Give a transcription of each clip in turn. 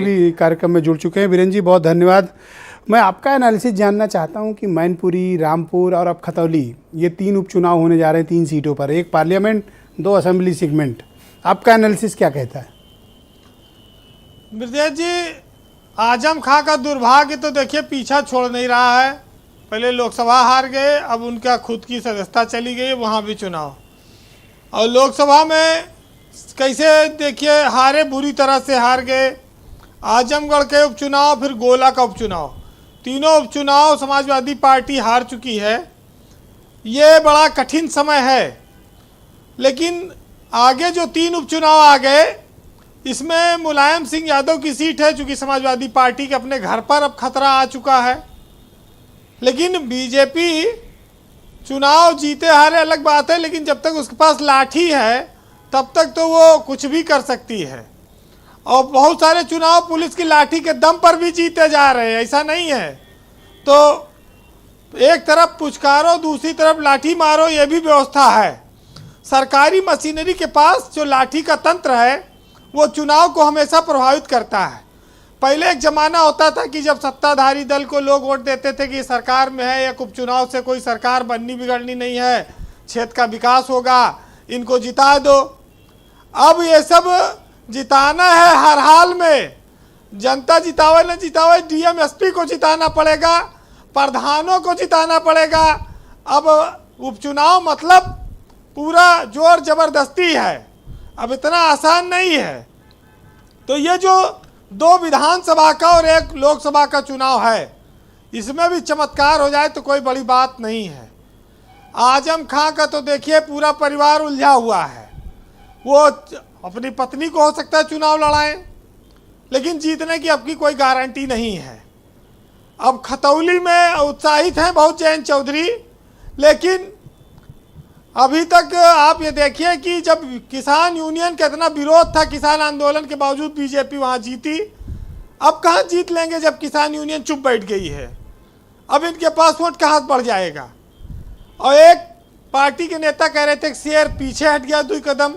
कार्यक्रम में जुड़ चुके हैं। वीरेंद्र जी बहुत धन्यवाद। मैं आपका एनालिसिस जानना चाहता हूं कि मैनपुरी, रामपुर और अब खतौली, ये 3 उपचुनाव होने जा रहे हैं 3 सीटों पर, एक पार्लियामेंट 2 असेंबली सेगमेंट। आपका एनालिसिस क्या कहता है? ब्रजेश जी, आजम खां का दुर्भाग्य तो देखिए पीछा छोड़ नहीं रहा है। पहले लोकसभा हार गए, अब उनका खुद की सदस्यता चली गई, वहाँ भी चुनाव। और लोकसभा में कैसे देखिए हारे, बुरी तरह से हार गए। आजमगढ़ के उपचुनाव, फिर गोला का उपचुनाव, तीनों उपचुनाव समाजवादी पार्टी हार चुकी है। ये बड़ा कठिन समय है। लेकिन आगे जो 3 उपचुनाव आ गए, इसमें मुलायम सिंह यादव की सीट है, चूँकि समाजवादी पार्टी के अपने घर पर अब खतरा आ चुका है। लेकिन बीजेपी चुनाव जीते हारे अलग बात है, लेकिन जब तक उसके पास लाठी है तब तक तो वो कुछ भी कर सकती है। और बहुत सारे चुनाव पुलिस की लाठी के दम पर भी जीते जा रहे हैं, ऐसा नहीं है। तो एक तरफ पुचकारो, दूसरी तरफ लाठी मारो, ये भी व्यवस्था है। सरकारी मशीनरी के पास जो लाठी का तंत्र है वो चुनाव को हमेशा प्रभावित करता है। पहले एक ज़माना होता था कि जब सत्ताधारी दल को लोग वोट देते थे कि सरकार में है, या उपचुनाव से कोई सरकार बननी बिगड़नी नहीं है, क्षेत्र का विकास होगा, इनको जिता दो। अब ये सब जिताना है हर हाल में, जनता जितावे न जितावे, डीएम एसपी को जिताना पड़ेगा, प्रधानों को जिताना पड़ेगा। अब उपचुनाव मतलब पूरा जोर जबरदस्ती है, अब इतना आसान नहीं है। तो ये जो 2 विधानसभा का और 1 लोकसभा का चुनाव है, इसमें भी चमत्कार हो जाए तो कोई बड़ी बात नहीं है। आजम खां का तो देखिए पूरा परिवार उलझा हुआ है। वो अपनी पत्नी को हो सकता है चुनाव लड़ाएं, लेकिन जीतने की आपकी कोई गारंटी नहीं है। अब खतौली में उत्साहित हैं बहुत जयंत चौधरी, लेकिन अभी तक आप ये देखिए कि जब किसान यूनियन का इतना विरोध था, किसान आंदोलन के बावजूद बीजेपी वहाँ जीती। अब कहाँ जीत लेंगे जब किसान यूनियन चुप बैठ गई है। अब इनके पास वोट कहाँ बढ़ जाएगा। और एक पार्टी के नेता कह रहे थे कि शेर पीछे हट गया 2 कदम,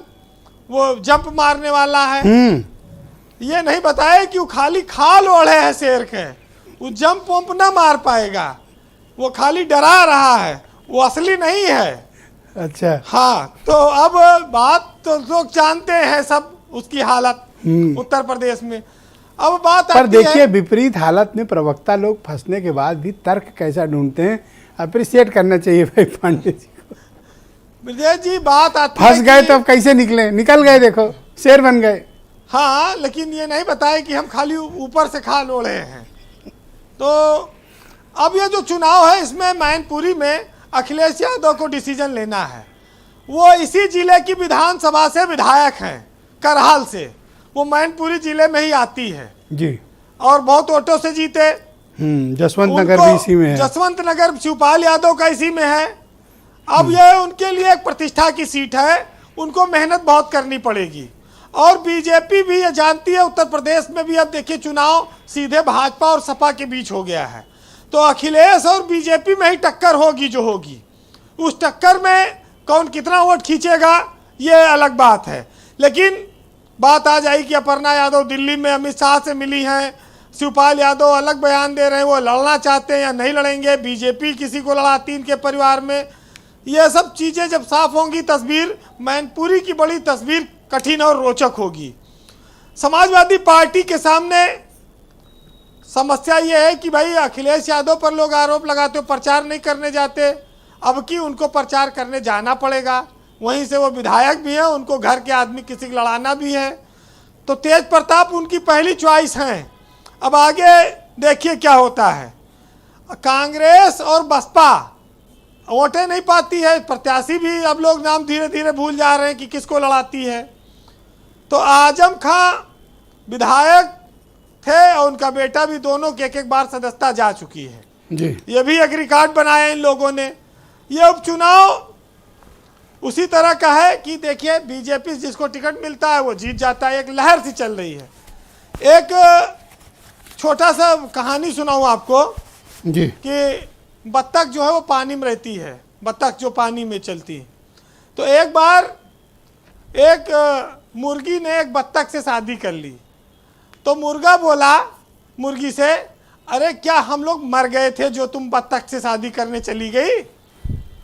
वो जंप मारने वाला है। ये नहीं बताया कि वो खाली खाल ओढ़े है शेर के, वो जंप वंप ना मार पाएगा, वो खाली डरा रहा है, वो असली नहीं है। अच्छा, हाँ, तो अब बात तो लोग जानते हैं सब उसकी हालत उत्तर प्रदेश में। अब बात पर देखिए विपरीत हालत में प्रवक्ता लोग फंसने के बाद भी तर्क कैसा ढूंढते हैं, अप्रिशिएट करना चाहिए भाई पांडे जी को। विजय जी, बात आती फंस गए तो अब कैसे निकल गए, देखो शेर बन गए। हाँ, लेकिन ये नहीं बताया कि हम खाली ऊपर से खाल ओढ़े हैं। तो अब ये जो चुनाव है, इसमें मैनपुरी में अखिलेश यादव को डिसीजन लेना है। वो इसी जिले की विधानसभा से विधायक हैं, करहाल से। वो मैनपुरी जिले में ही आती है जी, और बहुत वोटों से जीते। जसवंत नगर भी इसी में है। जसवंत नगर शिवपाल यादव का इसी में है। अब ये उनके लिए एक प्रतिष्ठा की सीट है, उनको मेहनत बहुत करनी पड़ेगी। और बीजेपी भी ये जानती है, उत्तर प्रदेश में भी अब देखिए चुनाव सीधे भाजपा और सपा के बीच हो गया है। तो अखिलेश और बीजेपी में ही टक्कर होगी जो होगी। उस टक्कर में कौन कितना वोट खींचेगा ये अलग बात है। लेकिन बात आ जाएगी कि अपर्णा यादव दिल्ली में अमित शाह से मिली हैं, शिवपाल यादव अलग बयान दे रहे हैं, वो लड़ना चाहते हैं या नहीं लड़ेंगे, बीजेपी किसी को लड़ाती इनके परिवार में। ये सब चीज़ें जब साफ होंगी, तस्वीर मैनपुरी की बड़ी तस्वीर कठिन और रोचक होगी। समाजवादी पार्टी के सामने समस्या ये है कि भाई अखिलेश यादव पर लोग आरोप लगाते हो प्रचार नहीं करने जाते, अब कि उनको प्रचार करने जाना पड़ेगा। वहीं से वो विधायक भी हैं, उनको घर के आदमी किसी को लड़ाना भी है। तो तेज प्रताप उनकी पहली चॉइस हैं। अब आगे देखिए क्या होता है। कांग्रेस और बसपा वोटें नहीं पाती है, प्रत्याशी भी अब लोग नाम धीरे धीरे भूल जा रहे हैं कि किसको लड़ाती है। तो आजम खां विधायक थे और उनका बेटा भी, दोनों की 1 बार सदस्यता जा चुकी है जी। ये भी एक रिकॉर्ड बनाया इन लोगों ने। ये उपचुनाव उसी तरह का है कि देखिए बीजेपी जिसको टिकट मिलता है वो जीत जाता है, एक लहर सी चल रही है। एक छोटा सा कहानी सुनाऊं आपको जी, कि बत्तख जो है वो पानी में रहती है, बत्तख जो पानी में चलती है। तो एक बार एक मुर्गी ने एक बत्तख से शादी कर ली तो मुर्गा बोला मुर्गी से, अरे क्या हम लोग मर गए थे जो तुम बत्तख से शादी करने चली गई?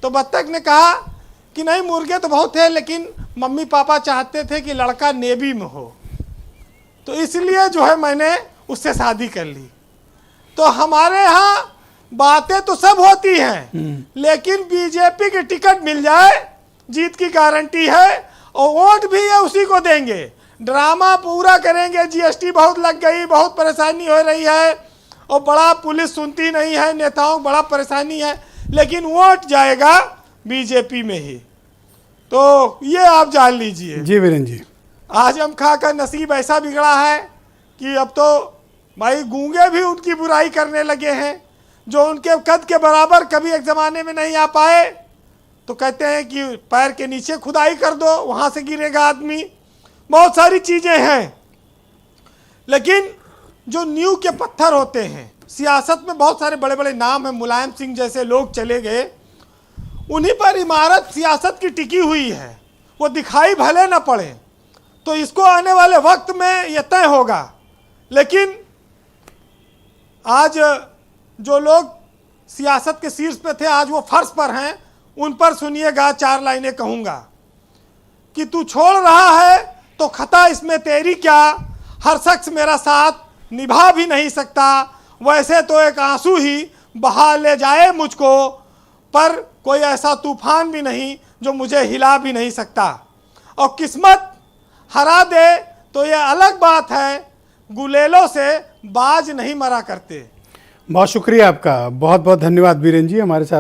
तो बत्तख ने कहा कि नहीं, मुर्गे तो बहुत थे, लेकिन मम्मी पापा चाहते थे कि लड़का नेवी में हो, तो इसलिए जो है मैंने उससे शादी कर ली। तो हमारे यहाँ बातें तो सब होती हैं, लेकिन बीजेपी की टिकट मिल जाए जीत की गारंटी है, और वोट भी है उसी को देंगे। ड्रामा पूरा करेंगे, जीएसटी बहुत लग गई, बहुत परेशानी हो रही है, और बड़ा पुलिस सुनती नहीं है, नेताओं बड़ा परेशानी है, लेकिन वोट जाएगा बीजेपी में ही। तो ये आप जान लीजिए। जी वीरेंद्र जी। आजम खां का नसीब ऐसा बिगड़ा है कि अब तो भाई गूंगे भी उनकी बुराई करने लगे हैं। जो उनके कद के बराबर कभी एक ज़माने में नहीं आ पाए, तो कहते हैं कि पैर के नीचे खुदाई कर दो, वहाँ से गिरेगा आदमी। बहुत सारी चीज़ें हैं, लेकिन जो नींव के पत्थर होते हैं, सियासत में बहुत सारे बड़े बड़े नाम हैं, मुलायम सिंह जैसे लोग चले गए, उन्हीं पर इमारत सियासत की टिकी हुई है। वो दिखाई भले न पड़े, तो इसको आने वाले वक्त में यह तय होगा। लेकिन आज जो लोग सियासत के शीर्ष पे थे, आज वो फर्श पर हैं। उन पर सुनिएगा 4 लाइनें कहूँगा कि तू छोड़ रहा है तो खता इसमें तेरी क्या, हर शख्स मेरा साथ निभा भी नहीं सकता, वैसे तो एक आंसू ही बहा ले जाए मुझको, पर कोई ऐसा तूफान भी नहीं जो मुझे हिला भी नहीं सकता। और किस्मत हरा दे तो ये अलग बात है, गुलेलों से बाज नहीं मरा करते। बहुत शुक्रिया आपका, बहुत बहुत धन्यवाद वीरेंद्र जी हमारे साथ